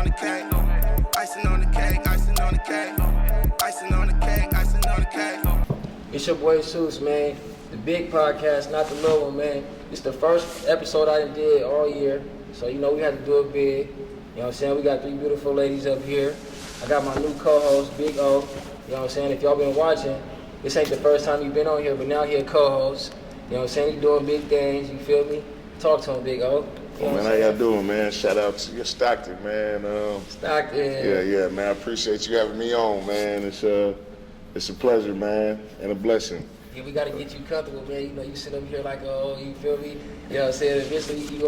on the cake. Icing on the cake, icing on the cake. Icing on the cake, icing on the cake. It's your boy Seuss, man. The big podcast, not the little one, man. It's the first episode I did all year. So, you know, we had to do it big. You know what I'm saying? We got 3 beautiful ladies up here. I got my new co-host, Big O. You know what I'm saying? If y'all been watching, this ain't the first time you've been on here, but now he a co-host. You know what I'm saying? He doing big things, you feel me? Talk to him, Big O. You know man, how y'all doing, man? Shout out to your Stockton, man. Stockton. Yeah, man. I appreciate you having me on, man. It's a pleasure, man, and a blessing. Yeah, we gotta get you comfortable, man. You know, you sit up here like, oh, you feel me? You know what I'm saying? Eventually, you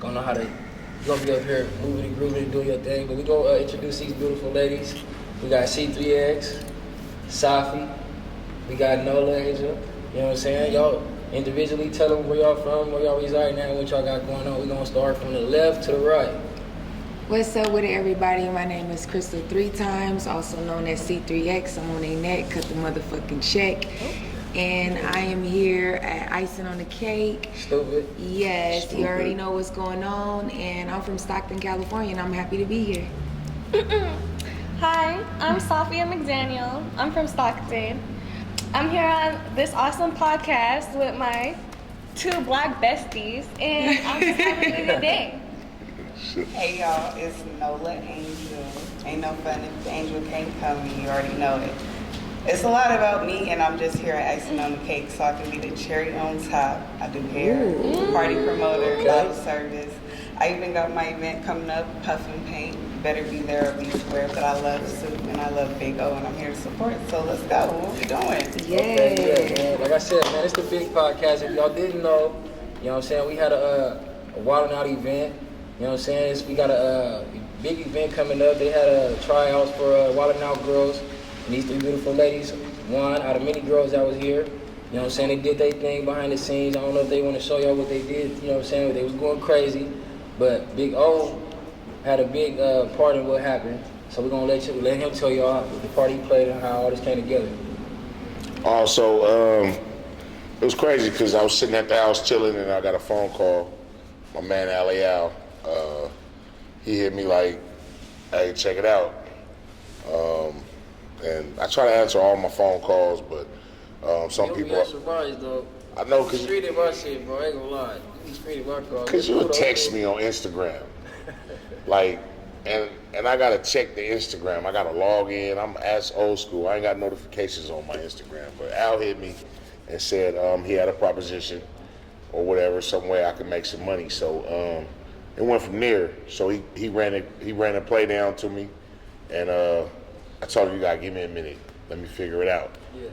gonna know how to, you gonna be up here moving and grooving and doing your thing. But we gonna introduce these beautiful ladies. We got C3X, Safi, we got Nola, Angel. You know what I'm saying? Y'all individually tell them where y'all from, where y'all reside now, what y'all got going on. We gonna start from the left to the right. What's up with it, everybody? My name is Crystal 3 times, also known as C3X. I'm on a neck, cut the motherfucking check. And I am here at Icing on the Cake. Stupid. Yes, Stupid. You already know what's going on. And I'm from Stockton, California, and I'm happy to be here. Hi, I'm Safi McDaniel. I'm from Stockton. I'm here on this awesome podcast with my 2 black besties, and I'm just having a good day. Hey y'all, it's Nola Angel. Ain't no fun if the angel can't come, you already know it. It's a lot about me, and I'm just here at Icing on the Cake so I can be the cherry on top. I do hair, party promoter, bottle service. I even got my event coming up, Puff and Paint. Better be there or be square, but I love Soup and I love Big O, and I'm here to support, so let's go. What we doing? Okay, yeah, man. Like I said, man, it's the big podcast. If y'all didn't know, you know what I'm saying, we had a Wild Out event. You know what I'm saying? We got a big event coming up. They had a tryouts for Wild Out girls. And these 3 beautiful ladies, one out of many girls that was here. You know what I'm saying? They did their thing behind the scenes. I don't know if they want to show y'all what they did. You know what I'm saying? They was going crazy. But Big O had a big part in what happened. So we're going to let him tell y'all the part he played and how all this came together. Also, it was crazy because I was sitting at the house chilling and I got a phone call. My man, Al. He hit me like, hey, check it out. And I try to answer all my phone calls, but some people... You'll be surprised, though. I know, because... You screened my shit, bro. I ain't gonna lie. You screened my calls. Because you'll text me on Instagram. Like, and I gotta check the Instagram. I gotta log in. I'm ass old school. I ain't got notifications on my Instagram. But Al hit me and said he had a proposition or whatever, some way I could make some money. So it went from there. So he ran a play down to me, and I told him, you gotta give me a minute. Let me figure it out. Yeah.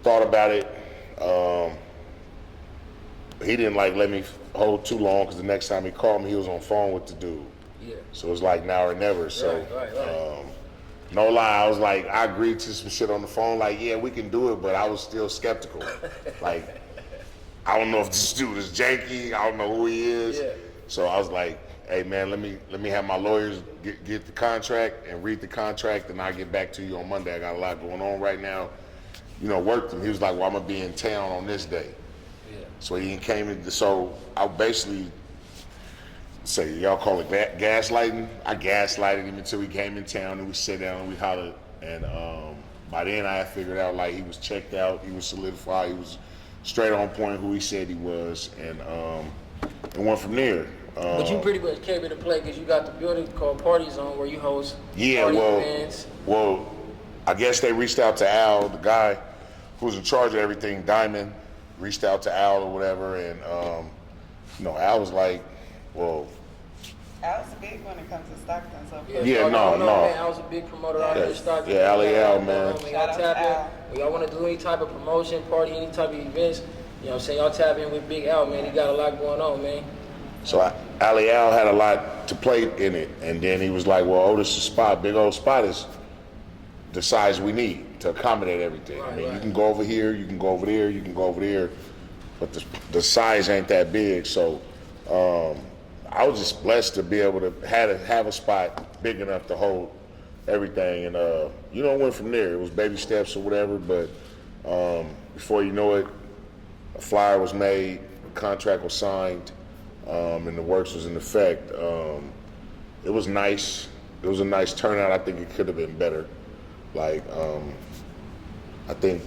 Thought about it. He didn't let me hold too long because the next time he called me, he was on phone with the dude. Yeah. So it was like now or never. So right. no lie, I was like, I agreed to some shit on the phone. Like, yeah, we can do it, but I was still skeptical. Like, I don't know if this dude is janky. I don't know who he is. Yeah. So I was like, hey man, let me have my lawyers get the contract and read the contract, and I'll get back to you on Monday. I got a lot going on right now. You know, worked him. He was like, well, I'm gonna be in town on this day. Yeah. So he came in. So I basically say, y'all call it gaslighting. I gaslighted him until he came in town, and we sat down and we hollered. And by then I had figured out like he was checked out, he was solidified, he was straight on point who he said he was, and it went from there. But you pretty much came into play because you got the building called Party Zone where you host party events. Well, I guess they reached out to Al, the guy who's in charge of everything, Diamond, reached out to Al or whatever, and Al was like, well. Al's big when it comes to Stockton, so Man, I was a big promoter out here in Stockton. Yeah, Al, man. When y'all tap in, when y'all want to do any type of promotion, party, any type of events, you know what I'm saying, y'all tap in with Big Al, man. He got a lot going on, man. So Al had a lot to play in it, and then he was like, well, this is spot, big old spot is the size we need to accommodate everything. Right, I mean, you can go over here, you can go over there, you can go over there, but the size ain't that big. So I was just blessed to be able to have a spot big enough to hold everything, and went from there. It was baby steps or whatever, but before you know it, a flyer was made, a contract was signed, and the works was in effect. it was nice. It was a nice turnout. I think it could have been better. Like, I think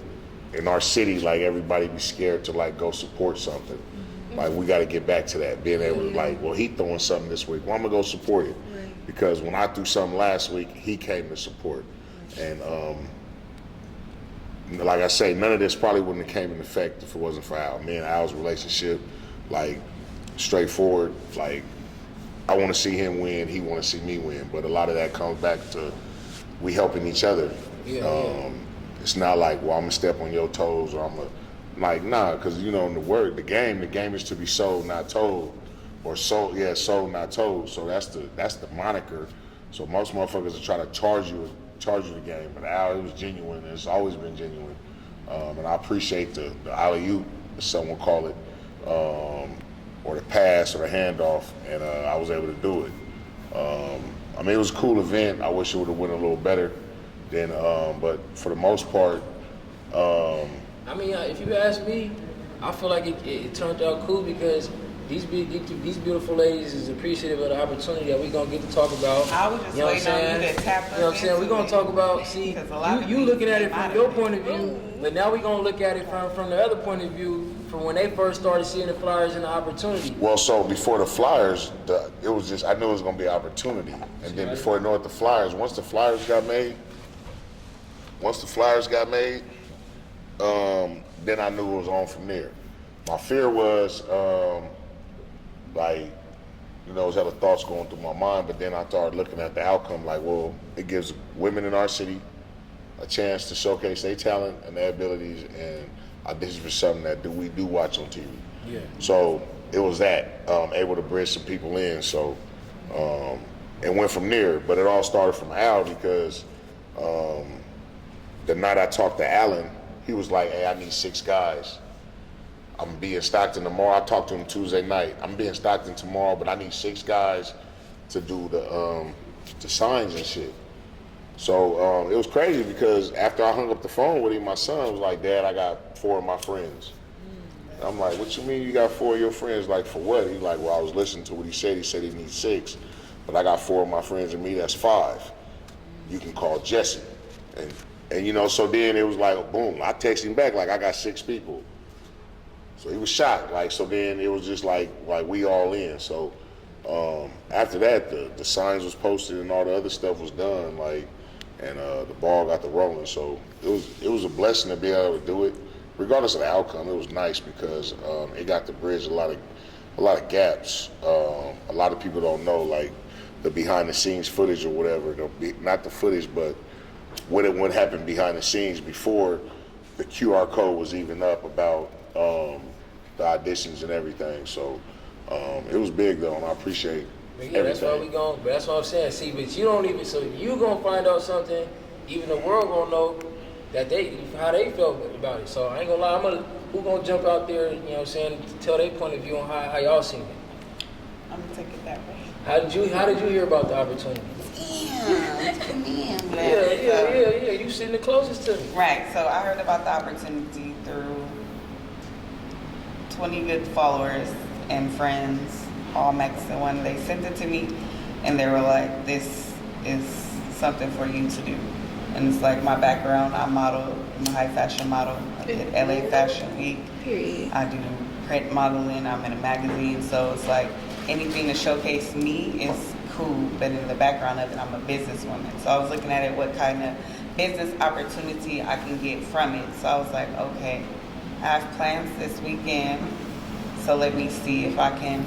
in our city, like everybody be scared to like go support something. Like we got to get back to that, being able to like, well, he throwing something this week. Well, I'm gonna go support it because when I threw something last week, he came to support. And like I say, none of this probably wouldn't have came into effect if it wasn't for Al. Me and Al's relationship, like straightforward. Like I want to see him win, he want to see me win. But a lot of that comes back to we helping each other. It's not like, well, I'm gonna step on your toes or I'm gonna, like, nah, because you know in the game is to be sold, not told, or sold, not told. So that's the moniker. So most motherfuckers will try to charge you the game, but Al, it was genuine. It's always been genuine, and I appreciate the alley-oop, as someone call it, or the pass or the handoff, and I was able to do it. I mean, it was a cool event. I wish it would have went a little better. Then, but for the most part, I mean, if you ask me, I feel like it turned out cool because these beautiful ladies is appreciative of the opportunity that we're gonna get to talk about. I was just waiting on you to tap us. You know what I'm saying? We're gonna talk about. See, you looking at it from your point of view, but now we're gonna look at it from the other point of view, from when they first started seeing the Flyers and the opportunity. Well, so before the Flyers, it was just I knew it was gonna be an opportunity, and then before I know it, the Flyers. Once the Flyers got made, then I knew it was on from there. My fear was, like, you know, I was having thoughts going through my mind, but then I started looking at the outcome like, well, it gives women in our city a chance to showcase their talent and their abilities, and this is something that we do watch on TV. Yeah. So it was that, able to bring some people in, so it went from there, but it all started from Al because the night I talked to Alan, he was like, hey, I need 6 guys. I'm gonna be in Stockton tomorrow. I talked to him Tuesday night. I'm gonna be in Stockton tomorrow, but I need 6 guys to do the signs and shit. So it was crazy because after I hung up the phone with him, my son was like, Dad, I got 4 of my friends. And I'm like, what you mean you got 4 of your friends? Like, for what? He's like, well, I was listening to what he said. He said he needs 6, but I got 4 of my friends and me, that's 5. You can call Jesse. And you know, so then it was like, boom, I texted him back like, I got 6 people. So he was shocked, like, so then it was just like we all in. So after that, the signs was posted and all the other stuff was done, like, and the ball got the rolling. So it was a blessing to be able to do it. Regardless of the outcome, it was nice because it got to bridge a lot of gaps. A lot of people don't know, like, the behind the scenes footage or whatever, not the footage, but what happened behind the scenes before the QR code was even up about the auditions and everything. So it was big though, and I appreciate everything. That's why we going. But that's what I'm saying. See, but you don't even. So you gonna find out something. Even the world gonna know that how they felt about it. So I ain't gonna lie. Who gonna jump out there? You know what I'm saying? To tell their point of view on how y'all seen it. I'm gonna take it that way. How did you hear about the opportunity? Yeah, come in. Yeah. You sitting the closest to me. Right. So I heard about the opportunity through 20 good followers and friends, all Mexican one. They sent it to me, and they were like, "This is something for you to do." And it's like my background. I model. I'm a high fashion model. I did LA Fashion Week. Period. I do print modeling. I'm in a magazine. So it's like anything to showcase me is cool, but in the background of it, I'm a businesswoman. So I was looking at it, what kind of business opportunity I can get from it. So I was like, okay, I have plans this weekend, so let me see if I can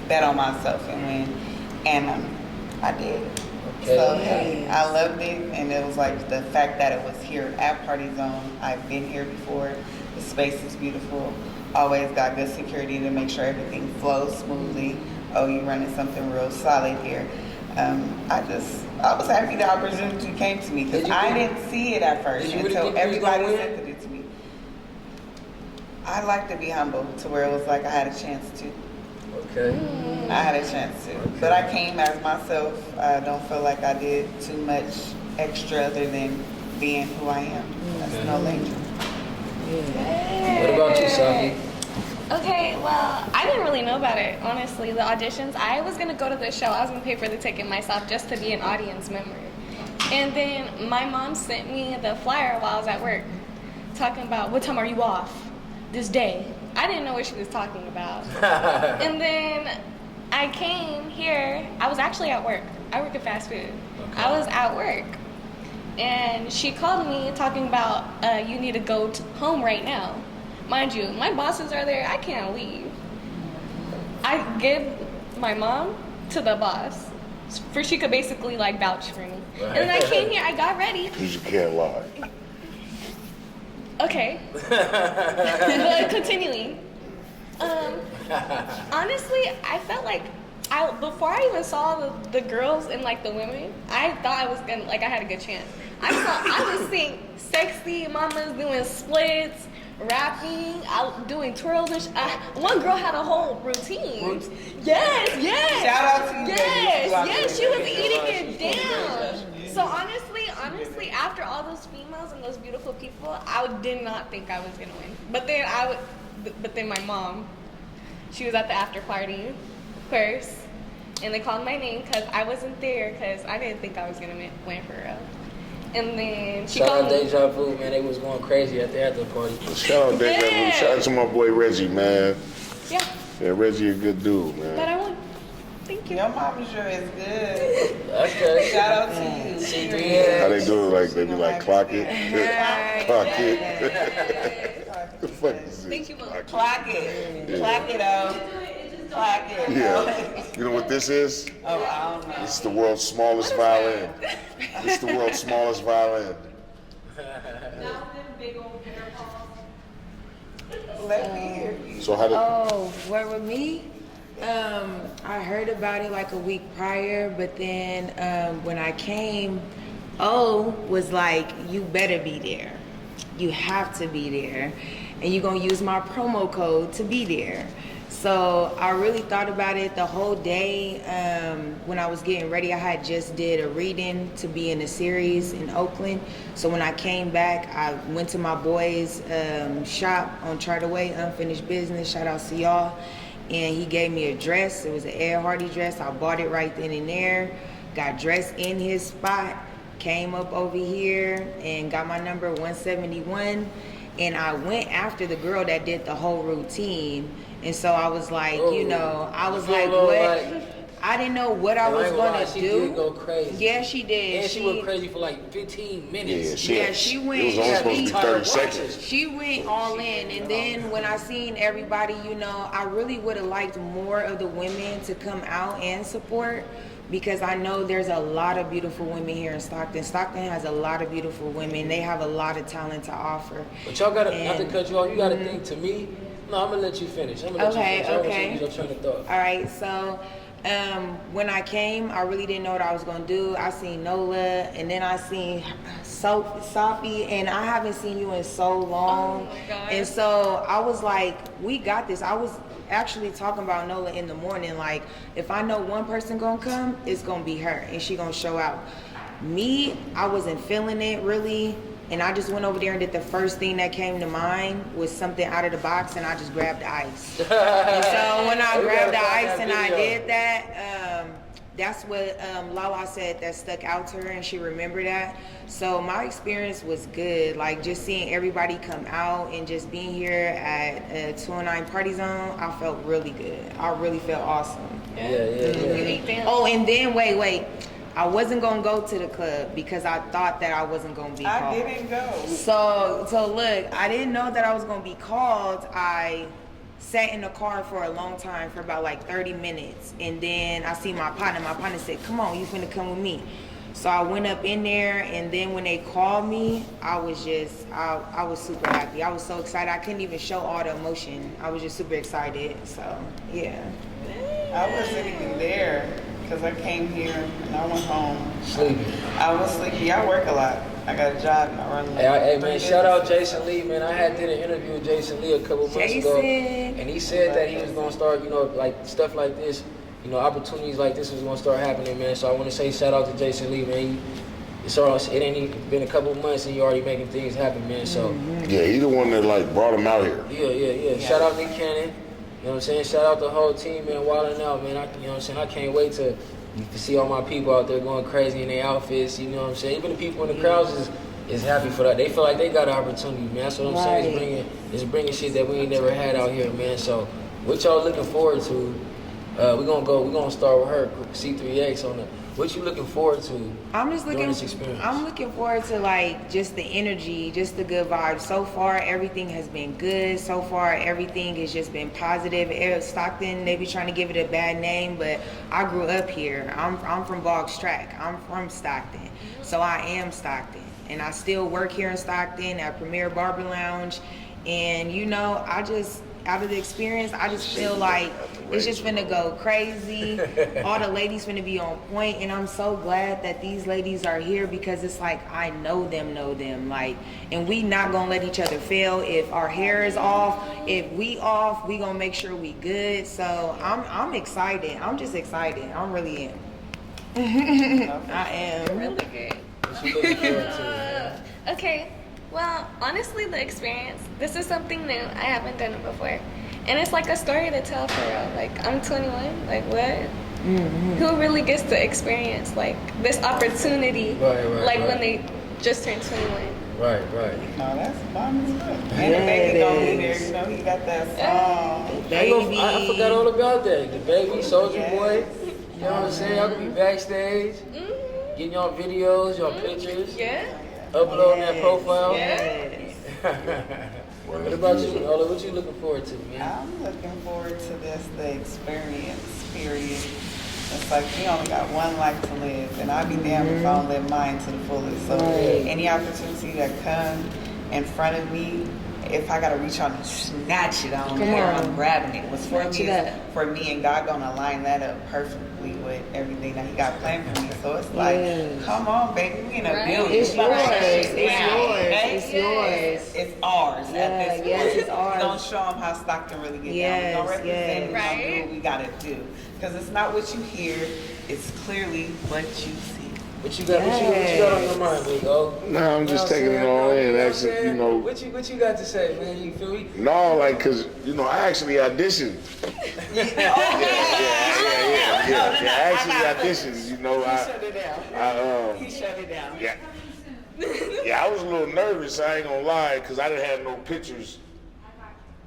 bet on myself and win. And I did. Okay. So hey, I loved it, and it was like the fact that it was here at Party Zone. I've been here before. The space is beautiful. Always got good security to make sure everything flows smoothly. Oh, you're running something real solid here. I was happy the opportunity came to me because I didn't see it at first until everybody sent it to me. I like to be humble to where it was like I had a chance to. Okay. I had a chance to. But I came as myself. I don't feel like I did too much extra other than being who I am. That's no danger. What about you, Safi? Okay, well, I didn't really know about it, honestly, the auditions. I was going to go to the show. I was going to pay for the ticket myself just to be an audience member. And then my mom sent me the flyer while I was at work, talking about what time are you off this day. I didn't know what she was talking about. And then I came here. I was actually at work. I work at fast food. Okay. I was at work. And she called me talking about, you need to go home right now. Mind you, my bosses are there. I can't leave. I give my mom to the boss for she could basically like vouch for me. Right. And then I came here, I got ready. Because you can't lie. Okay. But continuing. Honestly, I felt like before I even saw the girls and like the women, I thought I was gonna I had a good chance. I was seeing sexy mamas doing splits, rapping, doing twirls and one girl had a whole routine. Yes. Shout out to you. Yes, she was eating it down. So honestly, after all those females and those beautiful people, I did not think I was gonna win. But then my mom, she was at the after party first, and they called my name because I wasn't there because I didn't think I was gonna win for real. And then she Shout called out Deja Vu, man. They was going crazy at the after party. Shout out Deja Vu. Shout out to my boy Reggie, man. Yeah. Yeah, Reggie a good dude, man. But I won. Thank you. Your mama sure is good. Okay. Shout out to you. C3X. How they do it? Like they be like clock it, clock it. The fuck is this? Thank you, Mom. Clock it. Clock it out. Clock it. Yeah. You know what this is? Oh, I don't know. It's the world's smallest violin. It's the world's smallest violin. Let me hear you. So how did? Oh, where with me? I heard about it like a week prior, but then when I came, was like, you better be there. You have to be there. And you're gonna use my promo code to be there. So I really thought about it the whole day. When I was getting ready, I had just did a reading to be in a series in Oakland. So when I came back, I went to my boy's shop on Charterway, Unfinished Business. Shout out to y'all. And he gave me a dress. It was an Ed Hardy dress. I bought it right then and there. Got dressed in his spot. Came up over here and got my number 171. And I went after the girl that did the whole routine. And so I was like, what? I didn't know what I was gonna do. She did go crazy. Yeah, she did. And she went crazy for like 15 minutes. She went. It was only supposed to be 30 seconds. She went all in, and then when I seen everybody, I really would have liked more of the women to come out and support. Because I know there's a lot of beautiful women here in Stockton. Stockton has a lot of beautiful women. They have a lot of talent to offer. But y'all gotta, not to cut you off, you gotta think to me. No, I'm gonna let you finish. I'm gonna let you finish. Okay. Your train of thought. All right, so when I came, I really didn't know what I was gonna do. I seen Nola, and then I seen Safi, and I haven't seen you in so long. Oh my God. And so I was like, we got this. I was actually talking about Nola in the morning, like, if I know one person gonna come, it's gonna be her, and she gonna show out. Me, I wasn't feeling it really, and I just went over there and did the first thing that came to mind was something out of the box, and I just grabbed the ice. And so when I grabbed the ice and I did that, that's what Lala said that stuck out to her, and she remembered that. So my experience was good, like just seeing everybody come out and just being here at 209 Party Zone, I felt really good. I really felt awesome. Yeah. Oh, and then wait. I wasn't gonna go to the club because I thought that I wasn't gonna be called. I didn't go. So look, I didn't know that I was gonna be called. I sat in the car for a long time, for about like 30 minutes. And then I see my partner. My partner said, come on, you finna come with me. So I went up in there, and then when they called me, I was super happy. I was so excited. I couldn't even show all the emotion. I was just super excited. So, yeah. I wasn't even there because I came here and I went home. Sleepy. I was sleepy. I work a lot. I got a job and I run like Hey man, shout out Jason Lee, man. I did an interview with Jason Lee a couple months ago, and he said that he was gonna start, like stuff like this, opportunities like this was gonna start happening, man. So I want to say shout out to Jason Lee, man. it ain't even been a couple months and you already making things happen, man. So Yeah, he the one that like brought him out here. yeah. Shout out Nick Cannon. You know what I'm saying? Shout out the whole team, man. Wilding out, man. You know what I'm saying? I can't wait to see all my people out there going crazy in their outfits. You know what I'm saying? Even the people in the crowds is happy for that. They feel like they got an opportunity, man. That's what I'm saying. It's bringing shit that we ain't never had out here, man. So what y'all looking forward to? We're gonna start with her, C3X on the. What you looking forward to? During this experience? I'm looking forward to like just the energy, just the good vibes. So far, everything has been good. So far, everything has just been positive. Stockton, they be trying to give it a bad name, but I grew up here. I'm from Boggs Track. I'm from Stockton, so I am Stockton, and I still work here in Stockton at Premier Barber Lounge. And you know, out of the experience, I just feel like it's just finna go crazy. All the ladies finna be on point, and I'm so glad that these ladies are here because it's like I know them, like, and we not gonna let each other fail. If our hair is off, if we off, we gonna make sure we good. So I'm excited. I'm just excited. I really am. I am. Really good. What you looking forward to, man? Okay. Well, honestly, the experience, this is something new. I haven't done it before. And it's like a story to tell for real. Like, I'm 21. Like, what? Who really gets to experience, like, this opportunity? Right. When they just turned 21. Right. No, that's bomb as fuck. And the baby gonna be there. You know, he got that song. I forgot all about that. The baby, Soldier Boy. You know what I'm saying? Y'all can be backstage, getting y'all videos, y'all pictures. Yeah. Uploading that profile. Yes. What about you, Nola? What you looking forward to, man? I'm looking forward to the experience, period. It's like we only got one life to live, and I'd be damned if I don't live mine to the fullest. So any opportunity that come in front of me, if I gotta reach out and snatch it, I don't care. I'm grabbing it. What's for me is for me, and God gonna line that up perfectly with everything that He got planned for me. So it's like, come on, baby, we in a building. It's yours. It's ours. At this point. It's ours. We don't show them how Stockton really get down. We don't represent it. We don't do what we gotta do. Because it's not what you hear, it's clearly what you see. What you got on your mind, big O? No, I'm just taking it all in. Actually, you know. What you got to say, man? You feel me? No, like, cause you know, I actually auditioned. Yeah. I actually auditioned. You know, He shut it down. Yeah, I was a little nervous. I ain't gonna lie, cause I didn't have no pictures.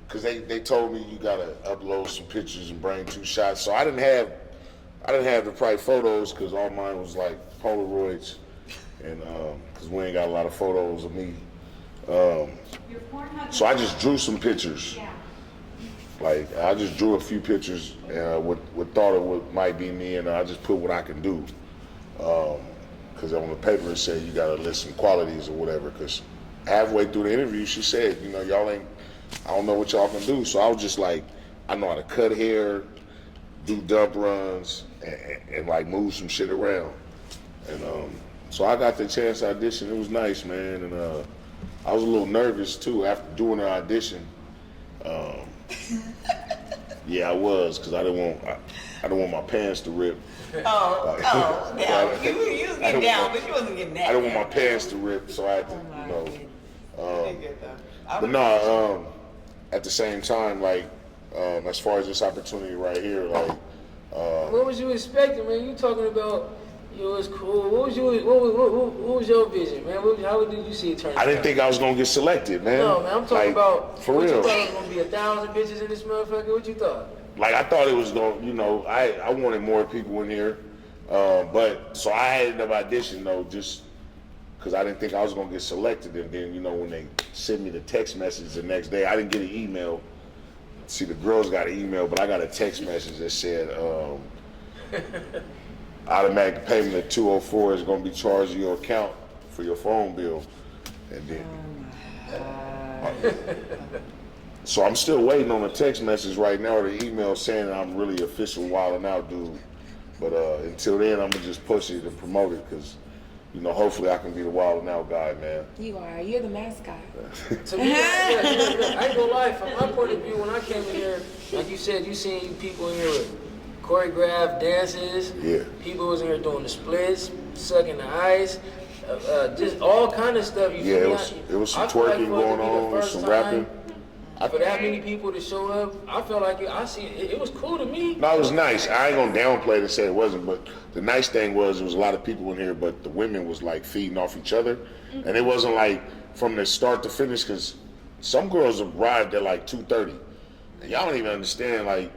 Cause they told me you gotta upload some pictures and bring 2 shots. So I didn't have the right photos, cause all mine was like Polaroids, and cause we ain't got a lot of photos of me. So I just drew some pictures. Like I just drew a few pictures with thought of what might be me, and I just put what I can do. Cause on the paper it said you gotta list some qualities or whatever. Cause halfway through the interview she said, you know, I don't know what y'all can do. So I was just like, I know how to cut hair, do dump runs, and like move some shit around. And so I got the chance to audition. It was nice, man. And I was a little nervous too after doing the audition. Yeah, I was, cause I didn't want my pants to rip. You was getting down, but you wasn't getting that. I didn't want my pants to rip, so I had to, you know. But no, at the same time, like, as far as this opportunity right here, like. What was you expecting, man? You talking about, it was cool. What was your vision, man? How did you see it turn out? I didn't think I was gonna get selected, man. No, man, I'm talking about, for what real. You thought it was gonna be 1,000 bitches in this motherfucker? What you thought? Like, I thought it was gonna, you know, I wanted more people in here. But, so I had an audition, though, just because I didn't think I was gonna get selected. And then, you know, when they sent me the text message the next day, I didn't get an email. See, the girls got an email, but I got a text message that said, automatic payment of $204 is going to be charged to your account for your phone bill. And then, so I'm still waiting on a text message right now or the email saying that I'm really official Wildin' Out dude. But until then, I'm going to just push it and promote it because, you know, hopefully I can be the Wildin' Out guy, man. You are. You're the mascot. To me, I ain't gonna lie, from my point of view, when I came in here, like you said, you seen people in here with choreographed dances. Yeah. People was in here doing the splits, sucking the ice, just all kind of stuff. You Yeah, feel it was some I feel like twerking for it to going be the on, first some time, rapping. For that many people to show up, I felt like it was cool to me. No, it was nice. I ain't gonna downplay it and say it wasn't, but the nice thing was there was a lot of people in here, but the women was like feeding off each other, and it wasn't like from the start to finish, because some girls arrived at like 2:30, and y'all don't even understand like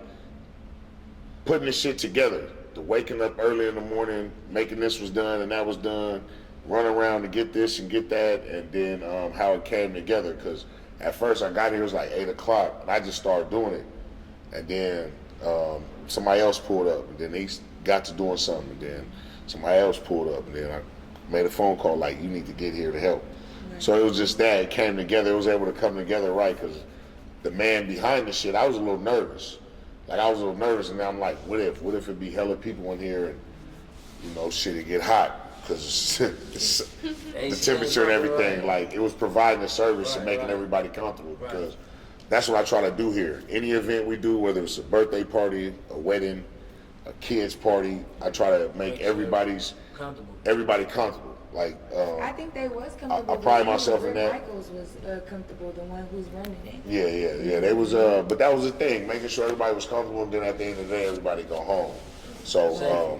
putting this shit together. The waking up early in the morning, making this was done and that was done, run around to get this and get that, and then how it came together. Because at first I got here, it was like 8 o'clock, and I just started doing it. And then somebody else pulled up, and then they got to doing something, and then somebody else pulled up, and then I made a phone call like, you need to get here to help. Right. So it was just that, it came together, it was able to come together right, because the man behind the shit, I was a little nervous. Like, I was a little nervous, and now I'm like, what if it be hella people in here, and, you know, shit, it get hot, because the temperature and everything, like, it was providing a service and making everybody comfortable, because that's what I try to do here. Any event we do, whether it's a birthday party, a wedding, a kid's party, I try to make everybody comfortable. Like, I think they was comfortable. I pride myself in that. Michaels was comfortable, the one who's running it. Yeah. They was, but that was the thing, making sure everybody was comfortable, and then at the end of the day, everybody go home. So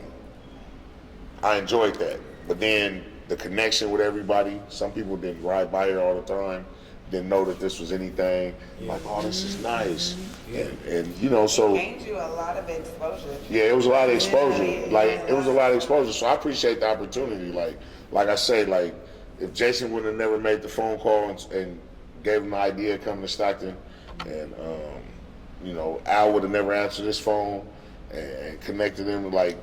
I enjoyed that. But then the connection with everybody. Some people didn't ride by here all the time, didn't know that this was anything. Like, oh, this is nice, and you know, so. It gained you a lot of exposure. Yeah, it was a lot of exposure. It was a lot of exposure. So I appreciate the opportunity. Like I say, like, if Jason would have never made the phone call and gave him the idea of coming to Stockton, and you know, Al would have never answered his phone and connected him with like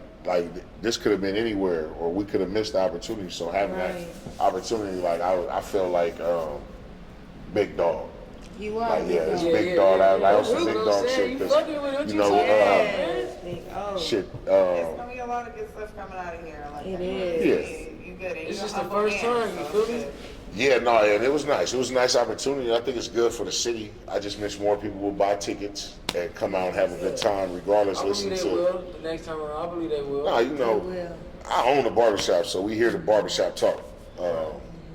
this could have been anywhere, or we could have missed the opportunity. So having that opportunity, like I felt like big dog. You are. Like, yeah, it's big dog. I was some big dog shit. Cause, you know, shit. There's gonna be a lot of good stuff coming out of here. Like, it is. Yeah. You good. It's just the first time, you feel me? Yeah, no, and it was nice. It was a nice opportunity. I think it's good for the city. I just wish more people will buy tickets and come out and have a good time, regardless. I believe they will. The next time around, I believe they will. Nah, you know, I own a barbershop, so we hear the barbershop talk.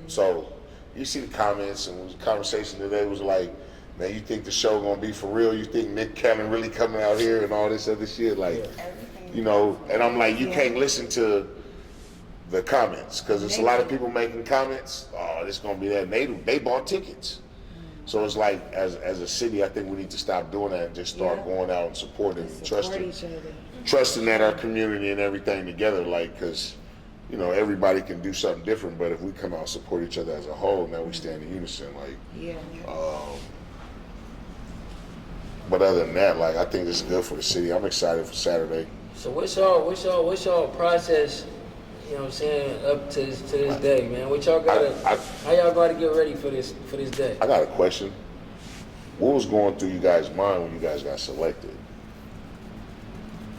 So you see the comments, and the conversation today was like, man, you think the show gonna be for real? You think Nick Cannon really coming out here and all this other shit? Like, you know, and I'm like, you can't listen to the comments, because there's a lot of people making comments. Oh, this gonna be that. And they bought tickets. So it's like, as a city, I think we need to stop doing that and just start going out and supporting and trusting that our community and everything together. Like, because, you know, everybody can do something different, but if we come out and support each other as a whole, now we stand in unison. Like, but other than that, like, I think this is good for the city. I'm excited for Saturday. So what's y'all process? You know what I'm saying, up to this day, man. What y'all how y'all gotta get ready for this day? I got a question. What was going through you guys' mind when you guys got selected?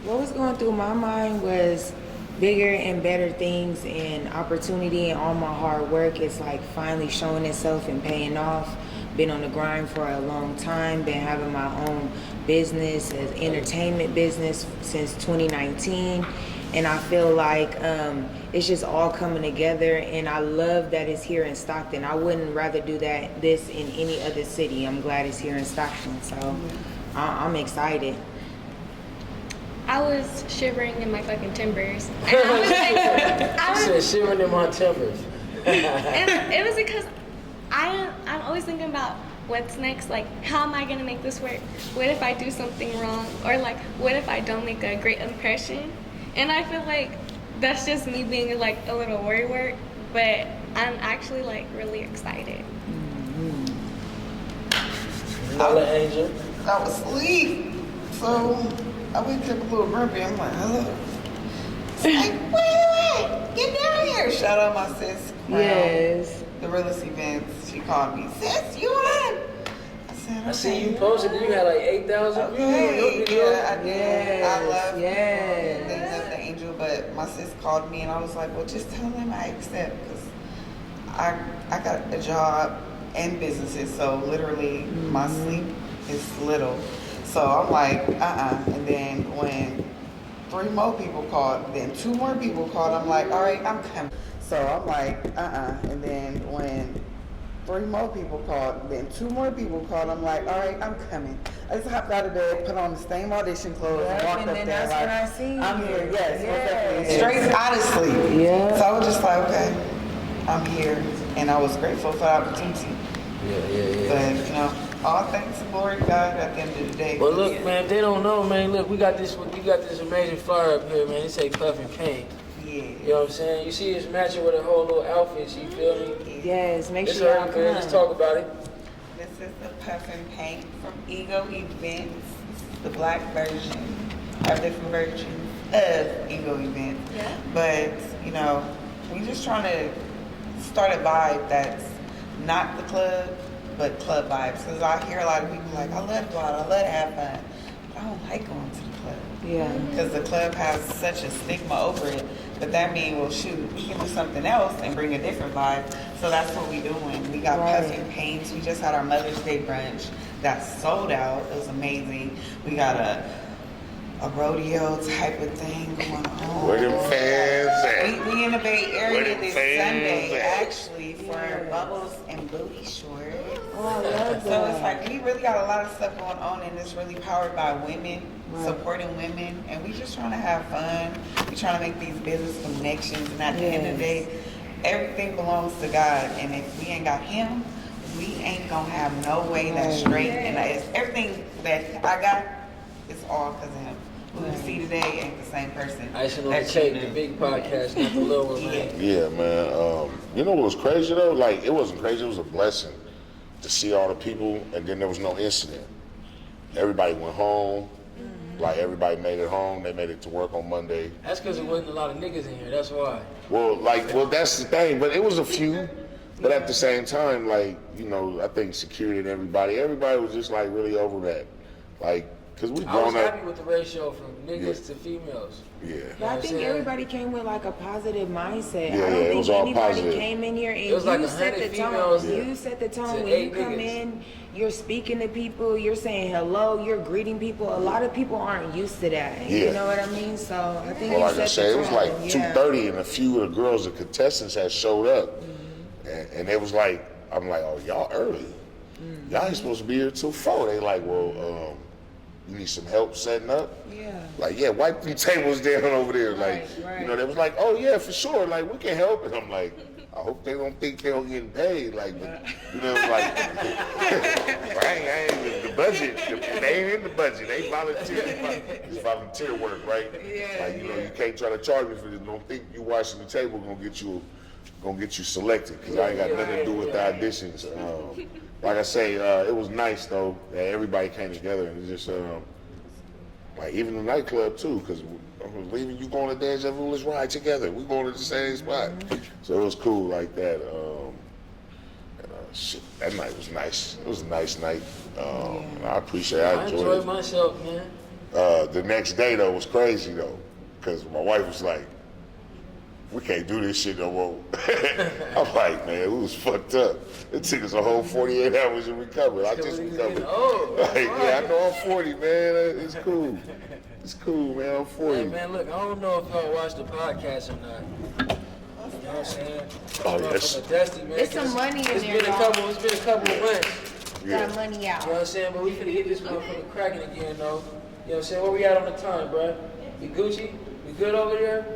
What was going through my mind was bigger and better things and opportunity, and all my hard work is like finally showing itself and paying off. Been on the grind for a long time, been having my own business as entertainment business since 2019. And I feel like it's just all coming together, and I love that it's here in Stockton. I wouldn't rather do this in any other city. I'm glad it's here in Stockton, so I'm excited. I was shivering in my fucking timbers. I said shivering in my timbers. And it was because I'm always thinking about what's next. Like, how am I gonna make this work? What if I do something wrong? Or like, what if I don't make a great impression? And I feel like that's just me being like a little worry, but I'm actually like really excited. Nola, Angel. I was asleep, so I wake up a little grumpy. I'm like, hello. It's like, wait, get down here. Shout out my sis. Yes. The realest events. She called me, sis, you on? I see you posted. You had like 8,000 views on your video. Yeah, I did. Yes, I love yes. things of the Angel, but my sis called me and I was like, well, just tell them I accept, because I got a job and businesses, so literally my sleep is little. So I'm like, And then when 3 more people called, then 2 more people called. I'm like, all right, I'm coming. So I'm like, and then when 3 more people called, then 2 more people called, I'm like, all right, I'm coming. I just hopped out of bed, put on the same audition clothes, and walked and up then there that's like, when I seen I'm you. here, yes, Yes. straight out of sleep. Yeah. So I was just like, okay, I'm here, and I was grateful for the opportunity. Yeah. But, you know, all thanks and glory to God at the end of the day. Well, look, man, if they don't know, man, look, we got this amazing flyer up here, man. It say Puff and Paint. Yeah. You know what I'm saying? You see it's matching with a whole little outfit, you feel me? Yes, make It's sure y'all already, come. man. Let's talk about it. This is the Puff and Paint from Ego Events, the black version. I have different versions of Ego Events. Yeah. But, you know, we just trying to start a vibe that's not the club, but club vibes. Because I hear a lot of people like, I love to go out, I love to have fun. But I don't like going to the club. Yeah. Because the club has such a stigma over it. But that means, well, shoot, we can do something else and bring a different vibe. So that's what we doing. We got Right. Puffin Paints. We just had our Mother's Day brunch that sold out. It was amazing. We got a rodeo type of thing going on. Where them fans at? We in the Bay Where Area them this fans Sunday, at? actually, for Bubbles and Booty Shorts. Oh, I love So that. it's like we really got a lot of stuff going on, and it's really powered by women, Right. supporting women, and we just trying to have fun. We trying to make these business connections, and at the end of the day, everything belongs to God. And if we ain't got Him, we ain't gonna have no way that's straight. And it's everything that I got, it's all because of Him. Who you see today ain't the same person. Icing on the that you cake, knew. the big podcast, not the little one, man. Yeah, man. You know what was crazy though? Like, it wasn't crazy. It was a blessing to see all the people, and then there was no incident. Everybody went home. Like, everybody made it home. They made it to work on Monday. That's because there wasn't a lot of niggas in here, that's why. Well, that's the thing. But it was a few. But at the same time, like, you know, I think security and everybody was just like really over that. Like, cause we I was grown up. happy with the ratio from niggas Yeah. to females. Yeah. But I I'm think saying? everybody came with like a positive mindset. Yeah, I don't it think was all anybody positive. came in here and It was like you set the 100 tone. females You set the tone to when you 8 come niggas. in. You're speaking to people. You're saying hello. You're greeting people. A lot of people aren't used to that. Yeah. You know what I mean? So I think Well, you like I set said, the it was tone. like Yeah. 2:30, and a few of the girls, the contestants, had showed up, and it was like, I'm like, oh, y'all early. Y'all ain't supposed to be here till 4. They like, well, you need some help setting up? Yeah. Like, yeah, wipe the tables down over there. Like, Right. you know, they was like, oh yeah, for sure. Like, we can help. And I'm like, I hope they don't think they don't get paid. Like, but, you know, like, I ain't the budget. They ain't in the budget. They volunteer. It's volunteer work, right? Like, you know, you can't try to charge me for this. Don't think you washing the table gonna get you selected, because I ain't got nothing to do with the auditions. Like I say, it was nice though that everybody came together, and it just like even the nightclub too, because I was leaving, you going to Deja Vu, let's ride together. We going to the same spot, so it was cool like that. Shit, that night was nice. It was a nice night. And I appreciate it. I I enjoyed enjoyed it. myself, man. The next day though was crazy though, because my wife was like, we can't do this shit no more. I'm like, man, we was fucked up. It took us a whole 48 hours to recover. I just recovered. Like, yeah, I know I'm 40, man. It's cool. It's cool, man. I'm 40. Hey, man, look, I don't know if y'all watched the podcast or not. You know what I'm saying? Oh, yes. Dusty, man. There's some money in It's there, been a y'all. couple of months. Yeah. Got money You know out. what I'm saying? But we finna get this motherfucker cracking again, though. You know what I'm saying? Where we at on the time, bro? You Gucci? We good over there?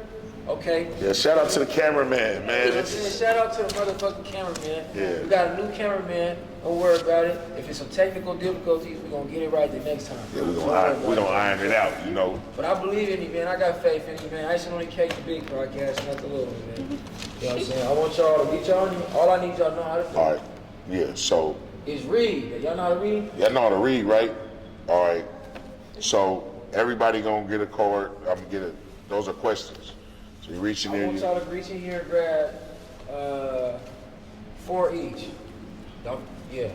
Okay. Yeah, shout out to the cameraman, You know man. what I'm saying? Shout out to the motherfucking cameraman. Yeah. We got a new cameraman. Don't worry about it. If it's some technical difficulties, we're gonna get it right the next time. Yeah, we gonna iron it out, you know. But I believe in you, man. I got faith in you, man. Icing on the cake, the big podcast, not the little one, man. You know what I'm saying? I want y'all to reach y'all. All I need y'all to know how to do All right. Yeah, so is read. Y'all know how to read? y'all know how to read, right? All right. So everybody gonna get a card. I'm gonna get it. Those are questions. So you reach in I there. want y'all to reach in here and grab 4 each. Don't, yeah.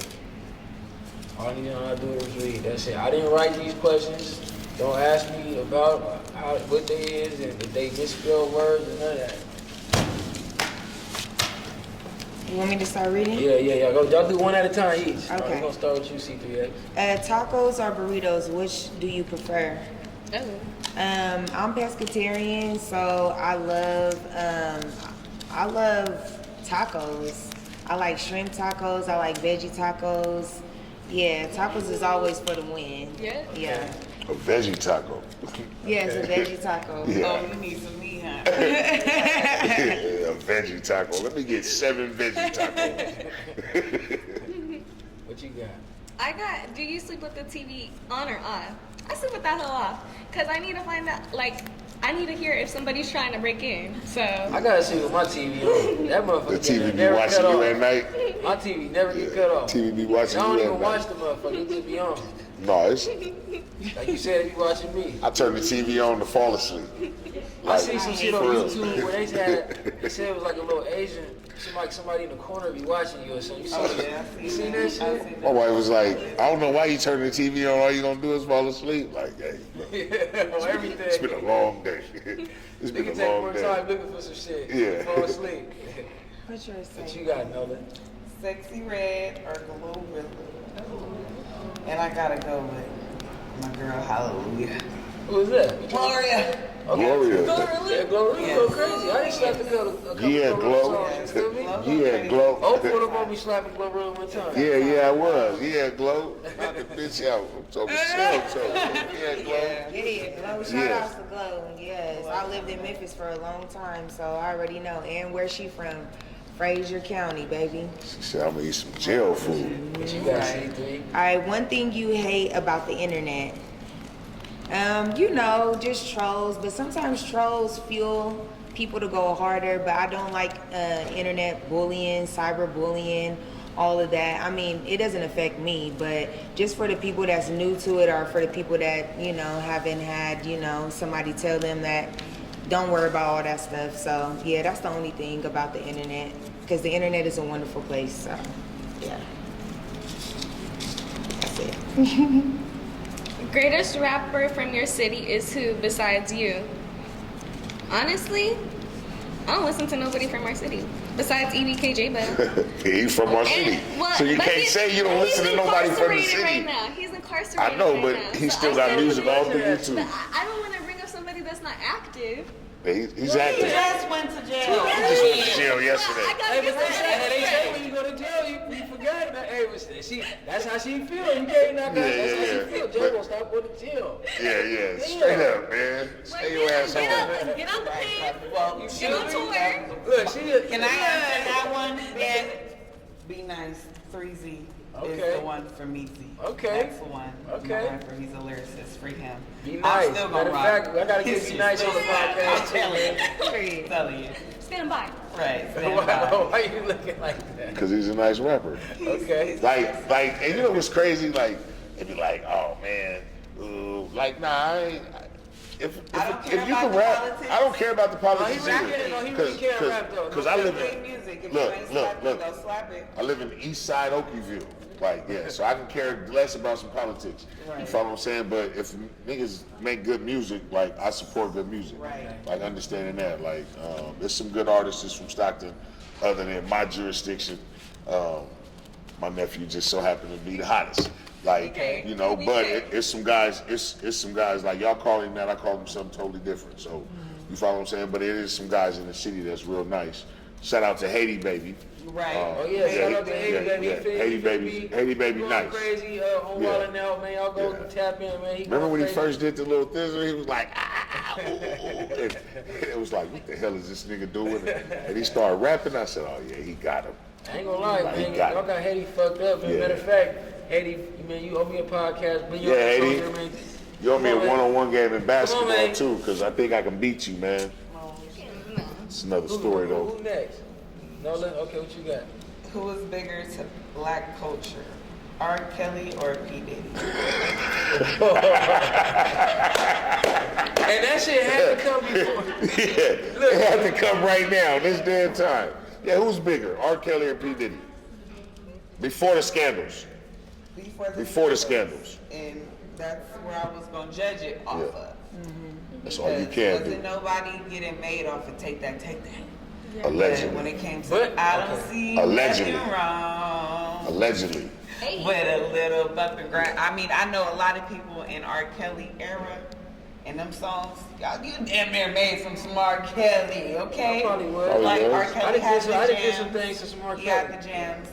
All I need to know how to do is read. That's it. I didn't write these questions. Don't ask me about what they is and if they misspell words and none of that. You want me to start reading? Yeah. Y'all do one at a time each. Okay. We're gonna start with you, C3X. Tacos or burritos, which do you prefer? Oh. I'm pescatarian, so I love tacos. I like shrimp tacos. I like veggie tacos. Yeah, tacos is always for the win. Yeah. Yeah. A veggie taco. Yeah, it's a veggie taco. Yeah. Oh, you need some meat, huh? A veggie taco. Let me get 7 veggie tacos. What you got? Do you sleep with the TV on or off? I sleep with that hell off. Because I need to find out, I need to hear if somebody's trying to break in. So. I gotta see with my TV on. That motherfucker The TV be never watching cut you off. at night. My TV never get cut off. TV be watching I don't you even at watch night. the motherfucker. It just be on. No, it's, Like you said, if you watching me. I turn the TV on to fall asleep. I see some shit on for real. YouTube where they said it was like a little Asian, somebody in the corner be watching you or something. You see, Oh, yeah, you see that shit? My wife was like, I don't know why you turn the TV on. All you gonna do is fall asleep. Like, hey, look, On everything. it's been a long day. It's been Nigga a take long more day. time looking for some shit. Yeah. Fall asleep. What's yours What say? you got, Nola? Sexy Red or Glorilla. And I gotta go with my girl Hallelujah. Who is that? Gloria. Gloria. Yeah, Gloria go crazy. I didn't slap the girl a couple Yeah, of Glow. songs. You feel me? Yeah, Glow. Oh, pulled up on me slapping Gloria one time. Yeah, I was. Yeah, Glow. Knock the bitch out. I'm talking shit. Yeah, Glow. Yeah, Glow. Shout Yeah. outs to Glow. Yes, I lived in Memphis for a long time, so I already know. And where's she from? Fraser County, baby. She said, I'm gonna eat some jail food. What you got, C3? All right, one thing you hate about the internet. Just trolls, but sometimes trolls fuel people to go harder, but I don't like internet bullying, cyber bullying, all of that. I mean, it doesn't affect me, but just for the people that's new to it or for the people that, haven't had, somebody tell them that don't worry about all that stuff. So, yeah, that's the only thing about the internet, because the internet is a wonderful place, so, yeah. That's it. Greatest rapper from your city is who besides you? Honestly, I don't listen to nobody from our city besides EBKJ, but He's from our city. So you can't say you don't listen to nobody from the He's incarcerated right city. now. He's incarcerated. I know, right but now. he So still I got said- music all through But YouTube. I don't want to bring up somebody that's not active. He's He active. just went to jail. He just went to jail I yesterday. gotta Hey, get but some they say straight. when you go to jail, you forgot that. Hey, but that's how she feel. You can't knock her. That's how she feel. Jail gonna stop going to jail. Yeah. Straight up, man. Stay your ass Get home. up, get on the pen. Well, you Get on tour. Look, she is. Can I answer that one? Ben, Be Nice, 3Z Okay. is the one for me, Z. Okay. That's the one. Okay. My rapper, he's a lyricist. Free him. Be I'm nice. still Matter gonna of rock. fact, I gotta get Be Nice on the I'm podcast. telling you. Telling you. Stand by. Right. stand Why by. why you looking like that? Because he's a nice rapper. Okay. And you know what's crazy? Like, it'd be like, oh man, nah, I ain't. If I don't care you about can the rap, politics. I don't care about the No, politics he rapping, either. no, he really can't rap though. Because No, I live Great in, music. If look, you ain't slapping, look. go slap it. I live in the East Side Okieville. Like, yeah, so I can care less about some politics. You Right. follow what I'm saying? But if niggas make good music, like, I support good music. Right. Like, understanding that. Like, there's some good artists from Stockton, other than my jurisdiction. My nephew just so happened to be the hottest. Like, Okay. but it's some guys, it's some guys, like, y'all call him that, I call him something totally different. So, you follow what I'm saying? But it is some guys in the city that's real nice. Shout out to Haiti Baby. Right. Oh yeah, shout out to Haiti Baby. yeah. Haiti Baby Going nice. crazy on Yeah. Wall now, man. Y'all go Yeah. tap in, man. Remember when he crazy. first did the little thizzle? He was like, ah, ooh, ooh, ooh. And it was like, what the hell is this nigga doing? And he started rapping. I said, oh yeah, he got him. I ain't gonna lie, Like, he man. got Y'all it. got Haiti fucked up. Man. Yeah. Matter of fact, Haiti, man, you owe me a podcast. Bring you Yeah, on the Haiti. show here, man. You owe me a Come on, man. one-on-one game in basketball man. too, because I think I can beat you, man. It's another story though. Who next? Nola, okay, what you got? Who is bigger to black culture? R. Kelly or P. Diddy? And that shit had to come before. Yeah, it had to come right now, this damn time. Yeah, who's bigger, R. Kelly or P. Diddy? Before the scandals. Before the scandals. And that's where I was gonna judge it off Yeah. of. That's all you Because can wasn't do. nobody getting made off of Take That, Take That. But when Allegedly. it came to But- I don't okay. see Allegedly. nothing wrong Allegedly. Hey. with a little bump and grind. I mean, I know a lot of people in R. Kelly era And them songs, y'all, you damn near made from some R. Kelly, okay? I probably would. Like Oh, R. yes. Kelly had the I did jams. some things to some R. He Kelly. had the jams,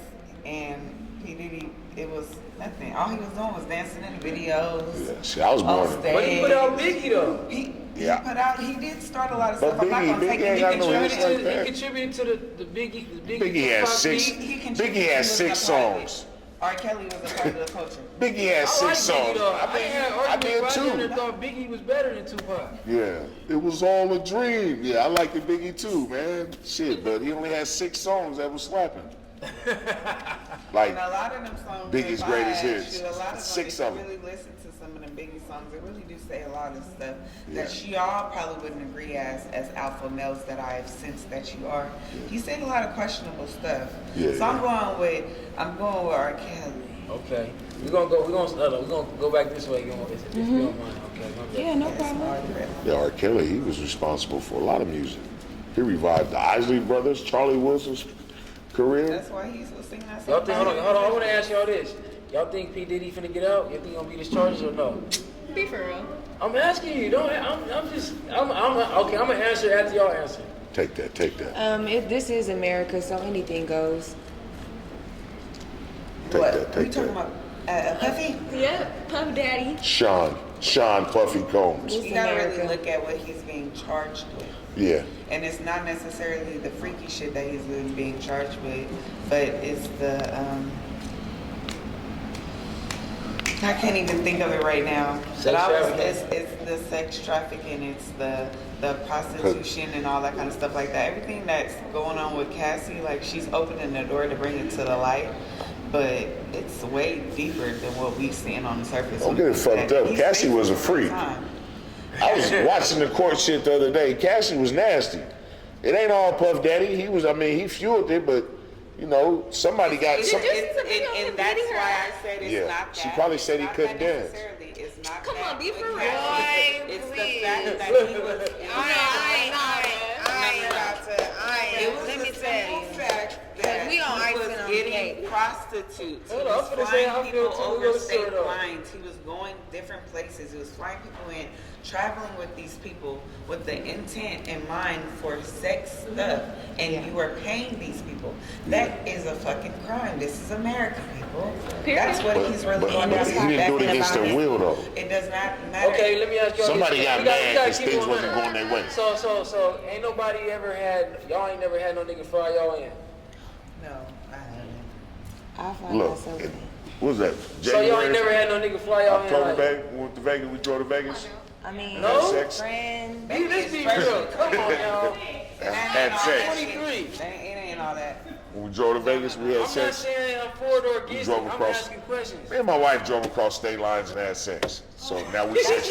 and P. Diddy, it was nothing. All he was doing was dancing in the videos. Yeah, see, I was on born. stage. But he put out Biggie though. He did start a lot of But stuff. I'm not Biggie gonna take ain't it. He got no hits contributed. like that. He contributed to the Biggie. Biggie had Tupac six. beat. He contributed. Biggie He had was 6 a part of it. songs. R. Kelly was a part of the culture. Biggie had I 6 like Biggie songs. though. I had I arguments did right there too. and thought Biggie was better than Tupac. Yeah, it was all a dream. Yeah, I liked the Biggie too, man. Shit, but he only had 6 songs that was slapping. Like And a lot of them songs, Biggie's if I greatest ask hits. you, a lot of them, 6 if of you them. really listen to some of them Biggie songs, they really do say a lot of stuff that y'all probably wouldn't agree as alpha males that I have sensed that you are. He said a lot of questionable stuff. Yeah, So I'm going with R. Kelly. Okay, we're gonna go back this way. If you don't mind. Okay, my bad. Yeah, no problem. Yeah, R. Kelly, he was responsible for a lot of music. He revived the Isley Brothers, Charlie Wilson's career. That's why he's singing that Y'all song. think? Hold on. I want to ask y'all this. Y'all think P Diddy finna get out? You think he gonna beat his charges or no? Be for real. I'm asking you. Don't. Okay. I'm gonna answer after y'all answer. Take that. If this is America, so anything goes. What? We talking about Puffy? Yeah, Puff Daddy. Sean Puffy Combs. You gotta really America. look at what he's being charged with. Yeah. And it's not necessarily the freaky shit that he's being charged with, but it's the I can't even think of it right now. Sex trafficking. It's the sex trafficking, it's the prostitution and all that kind of stuff like that. Everything that's going on with Cassie, like she's opening the door to bring it to the light, but it's way deeper than what we seeing on the surface. Don't get it fucked up. He's Cassie was a faithful freak. all the time. I was watching the court shit the other day. Cassie was nasty. It ain't all Puff Daddy. He fueled it, but you know, somebody got some. And that's why I said it's Yeah, not that. she probably said he It's not couldn't that dance. necessarily. It's not Come that on, be for with real. Cassie. Boy, It's the please. fact that he was. Let me tell you. Fact that we on he Icing was on the getting Cake. prostitutes. He Hold on, was I'm finna say how I flying feel people too. We over gonna state start off. lines. He was going different places. He was flying people in, traveling with these people with the intent in mind for sex stuff, and you are paying these people. That is a fucking crime. This is America, people. Period. That's what he's really going But to he didn't do it against their will though. It does not matter. Okay, let me ask y'all. Somebody this. got We mad gotta because keep things on wasn't that. going their way. So ain't nobody ever had. Y'all ain't never had no nigga fly y'all in. No, I haven't. I'll find Look, myself in. what was that? So y'all ain't never had no nigga fly y'all in. October Like, back, we went to Vegas. We drove to Vegas. I mean, No? Sex. friend. Dude, let's be real. Come on, y'all. Had sex. 23. It ain't all that. When we drove to Vegas, we had I'm not sex. saying I'm for it or against it. drove I'm across. asking questions. Me and my wife drove across state lines and had sex. So now we sex.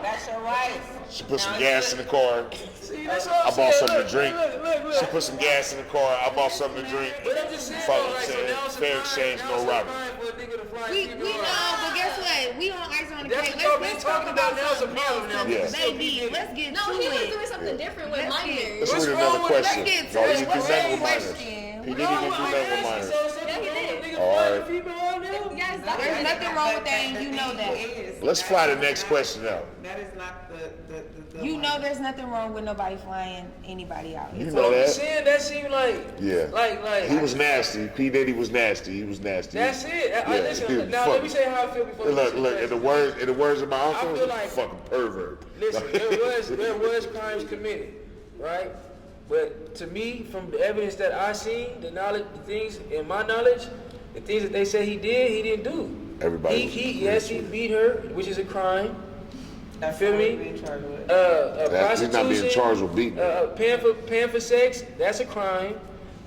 That's your wife. She put some gas in the car. See, that's all I I'm bought saying. something to drink. Look. She put some gas in the car. I bought something to drink. But I'm just saying, Fuck though, it, like, so saying, now it's a fair crime- exchange, now no it's a robbery. crime for a nigga to fly We people know, out. but guess what? We on Icing on the That's Cake. what y'all been Let's talk talking about. about Now it's a something problem now. else. Yeah. Baby, let's get No, to he was it. doing something different with Let's minors. Let's What's read wrong another with it? question. Let's get to No, he it. didn't do What's nothing the with minors. question? He didn't even do nothing with minors. So something Yeah, he wrong with did. nigga All flying right. people out now? Yes, There's nothing wrong with that, and you know that. Let's fly the next question out. That is not the You know there's nothing wrong with nobody flying anybody out. You It's know I'm that. saying that seemed like, Yeah. like He was nasty. P. Diddy was nasty. He was nasty. that's it. Yeah, Listen, now fuck. let me say how I feel before we Look, answer in the questions. words of my uncle, I feel like- fucking pervert. Listen, there was crimes committed, right? But to me, from the evidence that I seen, the knowledge, the things in my knowledge, the things that they say he didn't do. Everybody was Yes, he beat her, which is a crime. That's Feel what me? we're being charged with. He's not being charged with beating her. Paying for sex, that's a crime.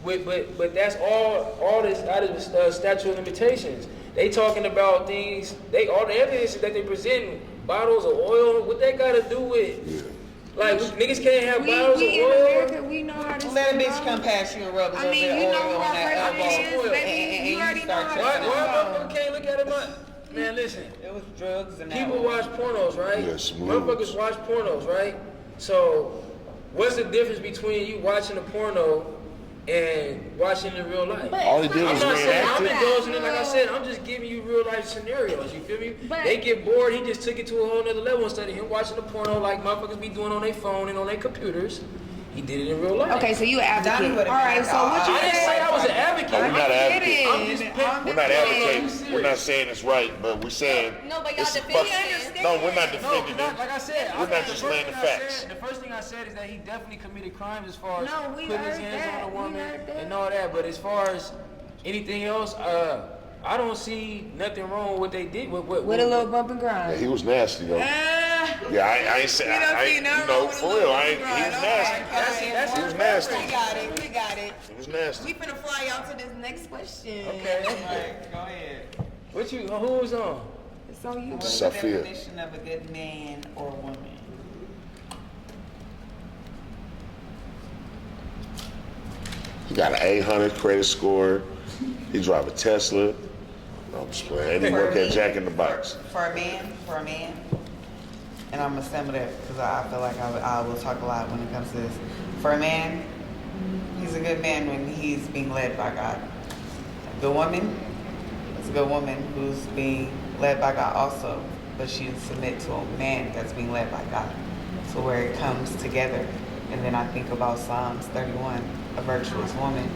But that's all this out of the statute of limitations. They talking about things. All the evidence that they present, bottles of oil. What that got to do with? Like niggas can't have bottles We in of oil. America, we know how this Let a shit bitch goes. come past you and rub a I little mean, bit you of know oil who on our that president elbow. is, baby. You already know start how touching Why it. motherfucker can't look at him? Man, listen. It was drugs and People that. watch pornos, right? Yeah, some Motherfuckers watch pornos, right? So, what's the difference between you watching a porno and watching in real life. All he did was I'm not saying I'm reenact it. indulging it, like I said, I'm just giving you real life scenarios, you feel me? But- they get bored, he just took it to a whole nother level instead of him watching the porno like motherfuckers be doing on their phone and on their computers. He did it in real life. Okay, so you an Donnie advocate. would've All right, been so what you I didn't say I was an advocate. We're not advocating. I'm just We're not advocating. We're not saying it's right, but we're saying No, but y'all it's defend fuck- it. No, we're not No, defending it. like I said, We're not just laying the facts. The first thing I said is that he definitely committed crimes as far as No, we putting his heard hands that. on a We woman heard that. and all that. But as far as anything else, I don't see nothing wrong with what they did. with a little bump and Yeah, grind. he was nasty though. Yeah, I ain't say. You know, for real, I ain't. He was nasty. He was nasty. We got it. We got it. He was nasty. We finna fly out to this next question. Okay. Right, go ahead. What you? Who was on? It's on you. What's the Sophia. definition of a good man or woman? He got an 800 credit score. He drive a Tesla. No, I'm just playing. And he work at Jack in the Box. For a man, and I'm gonna sum it up because I feel like I will talk a lot when it comes to this. For a man, he's a good man when he's being led by God. A good woman is a good woman who's being led by God also, but she submit to a man that's being led by God. So where it comes together. And then I think about Psalms 31, a virtuous woman.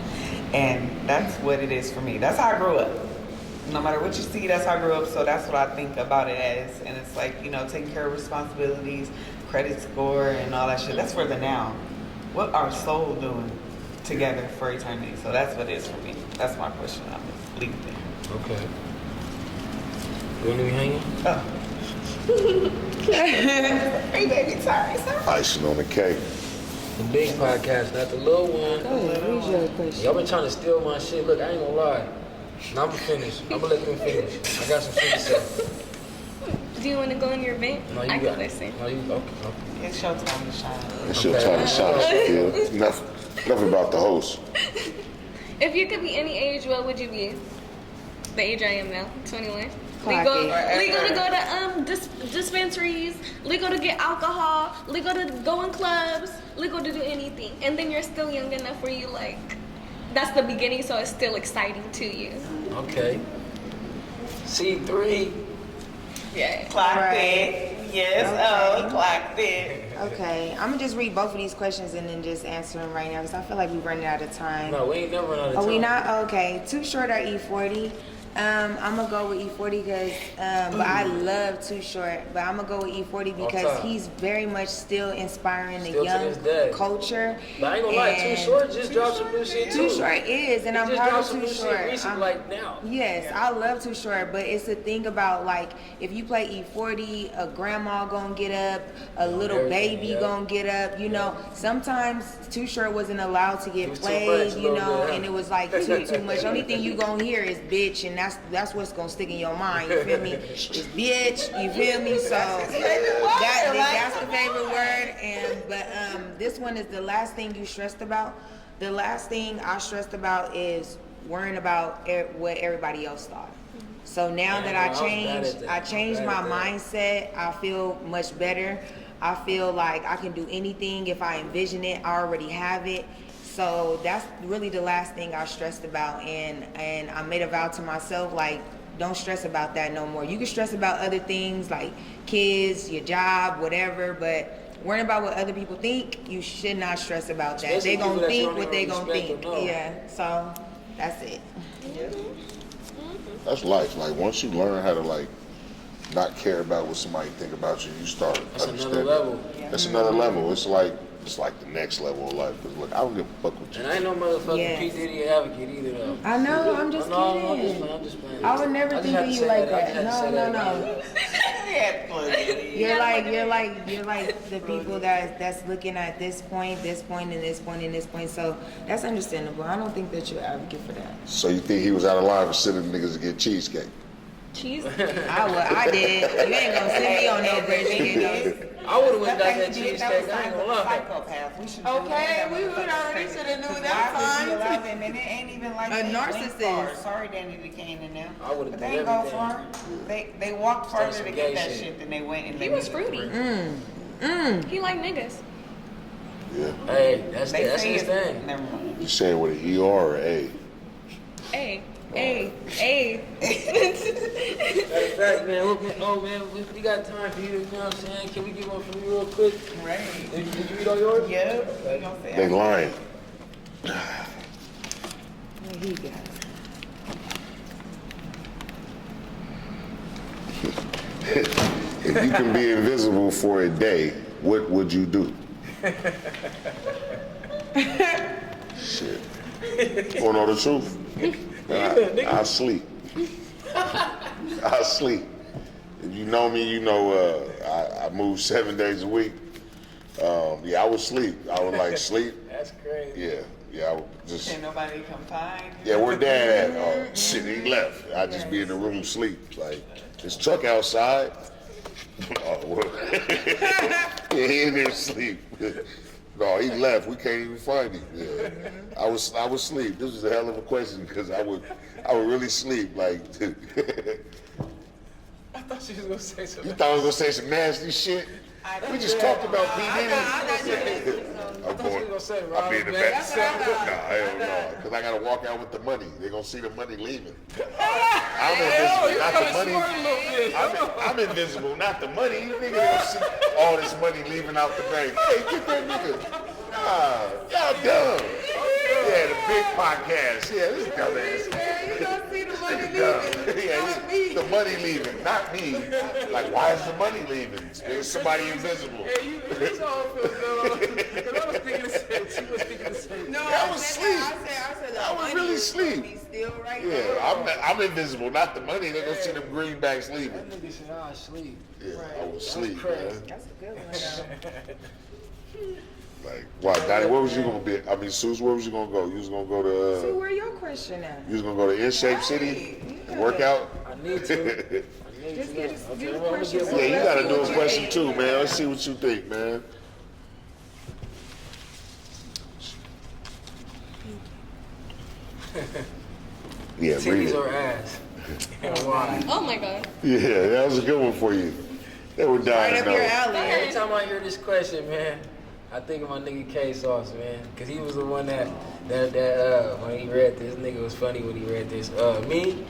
And that's what it is for me. That's how I grew up. No matter what you see, that's how I grew up. So that's what I think about it as. And it's like, you know, taking care of responsibilities, credit score, and all that shit. That's for the now. What our soul doing together for eternity? So that's what it is for me. That's my question. I'm going to leave it there. Okay. You want to be hanging? Hey, baby, sorry. Icing on the cake. The big podcast, not the little one. Read your question. Y'all been trying to steal my shit. Look, I ain't gonna lie. Now I'm finished. I'm gonna let them finish. I got some shit to say. Do you want to go in your vent? No, you I got can listen. No, you okay. It's your time to shine. It's your time to shine, Sophia. Enough about the host. If you could be any age, what would you be? The age I am now, 21. Clock Legal, it. legal to go to dispensaries, legal to get alcohol, legal to go in clubs, legal to do anything. And then you're still young enough where you like, that's the beginning, so it's still exciting to you. Okay. C3. Yeah. Clock Right. it. Yes, Okay. clocked it. Okay, I'm gonna just read both of these questions and then just answer them right now because I feel like we're running out of time. No, we ain't never run out of time. Oh, we not? Okay. Too Short or E40? I'm gonna go with E40 because, but I love Too Short, but I'm gonna go with E40 because time. he's very much still inspiring Still the to this day. young culture. But I ain't gonna lie, Too And Short just dropped some new shit too. Too Short is, and He I'm just proud dropped of some Too new Short. shit recently, like now. Yes, I love Too Short, but it's a thing about like if you play E40, a grandma gonna get up, a little everything, baby yeah. gonna get up. You know, sometimes Too Short wasn't allowed to It get was too played. much, You little know, bit, huh? and it was like too much. Only thing you gonna hear is bitch, and that's what's gonna stick in your mind. You feel me? It's bitch. You feel me? So that's the favorite word. And but this one is the last thing you stressed about. The last thing I stressed about is worrying about what everybody else thought. So now Yeah, that no, I I was bad changed, at that. I changed I my was bad at mindset. I feel much better. I feel like I can do anything if I envision it. I already have it. So that's really the last thing I stressed about. And I made a vow to myself, like, don't stress about that no more. You can stress about other things like kids, your job, whatever, but worrying about what other people think, you should not stress about that. Especially They gonna people that you think don't what they even gonna respect think. or know. Yeah, so that's it. That's life. Like once you learn how to like not care about what somebody think about you, you start That's understanding. another level. That's another level. It's like the next level of life. Cause look, I don't give a fuck what you. And I ain't no motherfucking Yes. P. Diddy advocate either though. I know, I'm just No, kidding. I'm just playing. I would never I just think had of to you say like I just that. had to No, say no, that no. Yeah, plug it in. You're like the people that's looking at this point, and this point, and this point. So that's understandable. I don't think that you're an advocate for that. So you think he was out of line for sending niggas to get cheesecake? Cheese. I did. You ain't gonna send me on no bridge to get I would have went That and got that thing you did, cheesecake. that I ain't was gonna lie. psychopath. We should Okay, do we that. would already shoulda knew 'Cause that why would sign. you allow them? And it ain't even like A they went narcissist. far. Sorry, Danny DeCane and them. I would've But did they ain't go everything. far. They walked farther some to gay get that shit. shit than they went and He they was made it fruity. through. He like niggas. Yeah. Hey, that's They his say it. thing. Never mind. You saying with an ER or A? A. Matter of fact, man, we got time for you, you know what I'm saying? Can we get one from you real quick? Right. Did you read all yours? Yep. You gonna say They lying. What he got? If you can be invisible for a day, what would you do? Shit. You wanna know the truth? I'll sleep. I'll sleep. If you know me, you know I move 7 days a week. Yeah, I would sleep. I would like sleep. That's crazy. Yeah, I would just. Can't nobody come find you? Yeah, where Dad at? Oh, shit, he left. I'd just be in the room sleep. Like, his truck outside. Oh, well. Yeah, he in there sleep. No, he left. We can't even find him. Yeah. I would sleep. This was a hell of a question because I would really sleep. Like, I thought she was gonna say something. you thought I was gonna say some nasty shit? We just talked about P. Diddy. I'm going. I'll be in the back. Nah, hell no. Because I gotta walk out with the money. They're gonna see the money leaving. I'm invisible, not the money. I'm invisible, not the money. You niggas gonna see all this money leaving out the bank. Hey, get that nigga. Y'all dumb. Yeah, the big podcast. Yeah, this dumbass. You gonna see the money Dumb. leaving. Yeah, the money leaving, not me. Like, why is the money leaving? There's somebody invisible. Hey, you all feel good. Because I was thinking the same. She was thinking the same. No, I was asleep. I said I was really asleep. Still right Yeah, there. I'm invisible, not the money. They're gonna see them greenbacks leaving. That nigga said, I sleep. Yeah, I was asleep, crazy. man. That's a good one. Like, why, Donnie? Where was you gonna be? I mean, Suze, where was you gonna go? You was gonna go So to. where your question at? You was gonna go to In Shape City and work out. I need to. Just get Okay, the well, I'm question. gonna Yeah, get you gotta do a question too, man. Let's see what you think, man. Yeah, read titties it. or ass. And why? Oh my god. Yeah, that was a good one for you. They were dying Right to up your know. alley. Every time I hear this question, man, I think of my nigga K Sauce, man, cause he was the one that when he read this, nigga was funny when he read this. Me,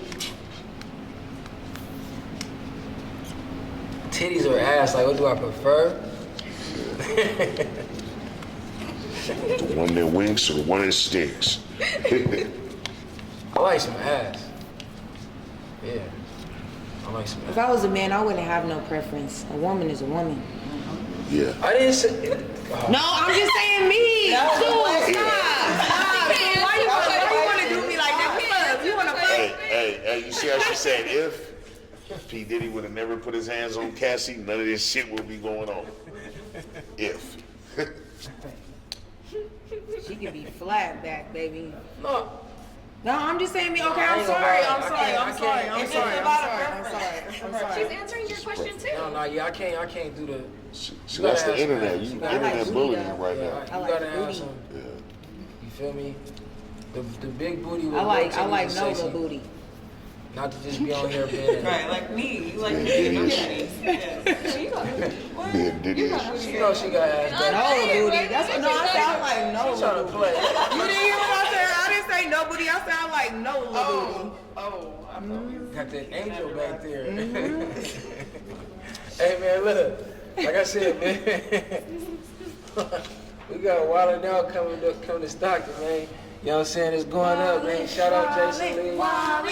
titties or ass? Like, what do I prefer? The one that winks or the one that stinks. I like some ass. Yeah, I like some ass. If I was a man, I wouldn't have no preference. A woman is a woman. Yeah. I didn't say. No, I'm just saying me. No, Stop. no. Stop. Why you want to do me like that? Because you want to fight. Hey, you see how she said if P. Diddy would have never put his hands on Cassie, none of this shit would be going on. If. She could be flat back, baby. No, No, I'm just saying me. Okay, I I'm ain't gonna sorry. lie. I'm sorry. I'm I sorry. can't- I'm It's sorry. just I'm about a sorry. I'm preference. sorry. I'm sorry. She's answering your question too. yeah, I can't do the. So You that's gotta the have internet. some- You you gotta internet have bullying booty, right Yeah, now. I you like gotta have booty. some. Yeah. You feel me? The big booty. With I like no titties is Nola sexy. booty. Not to just be on here being. Right, like me. You like Yeah, me. it Being Diddy is. You know she got ass. But Nola booty. That's what I sound like. she Nola trying to booty. play. You didn't hear what I said? I didn't say no booty. I sound like Nola booty. Got that angel back there. Hey man, look. Like I said, man. We got YALL now coming to Stockton, man. You know what I'm saying? It's going up, man. Shout out Jason Lee.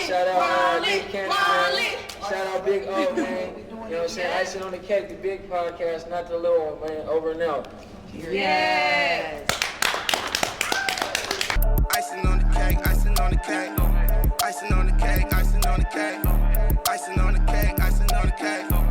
Shout out Nick Cannon, man. Shout out Big O, man. You know what I'm saying? Icing on the Cake, the big podcast, not the little one, man. Over and out. Yes.